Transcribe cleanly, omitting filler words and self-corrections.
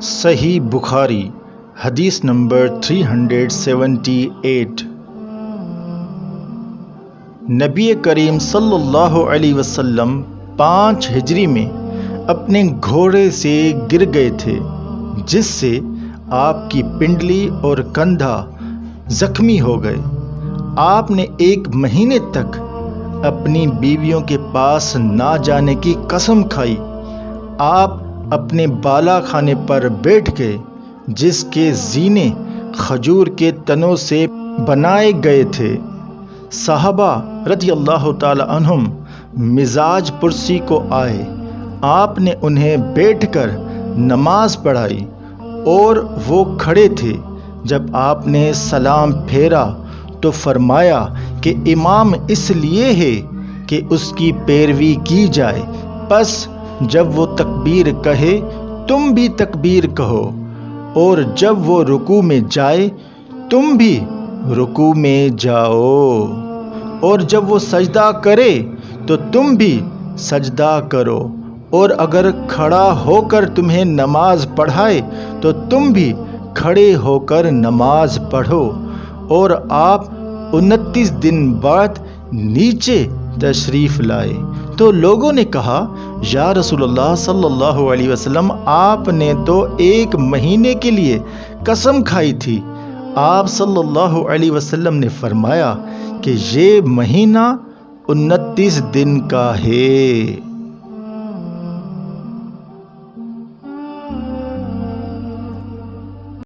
صحیح بخاری حدیث نمبر 378۔ نبی کریم صلی اللہ علیہ وسلم 5 ہجری میں اپنے گھوڑے سے گر گئے تھے، جس سے آپ کی پنڈلی اور کندھا زخمی ہو گئے۔ آپ نے 1 مہینے تک اپنی بیویوں کے پاس نہ جانے کی قسم کھائی۔ آپ اپنے بالا خانے پر بیٹھ گئے، جس کے زینے کھجور کے تنوں سے بنائے گئے تھے۔ صحابہ رضی اللہ تعالی عنہم مزاج پرسی کو آئے۔ آپ نے انہیں بیٹھ کر نماز پڑھائی اور وہ کھڑے تھے۔ جب آپ نے سلام پھیرا تو فرمایا کہ امام اس لیے ہے کہ اس کی پیروی کی جائے، پس جب وہ تکبیر کہے تم بھی تکبیر کہو، اور جب وہ رکوع میں جائے تم بھی رکوع میں جاؤ، اور جب وہ سجدہ کرے تو تم بھی سجدہ کرو، اور اگر کھڑا ہو کر تمہیں نماز پڑھائے تو تم بھی کھڑے ہو کر نماز پڑھو۔ اور آپ 29 دن بعد نیچے تشریف لائے تو لوگوں نے کہا، یا رسول اللہ صلی اللہ علیہ وسلم، آپ نے تو 1 مہینے کے لیے قسم کھائی تھی۔ آپ صلی اللہ علیہ وسلم نے فرمایا کہ یہ مہینہ 29 دن کا ہے۔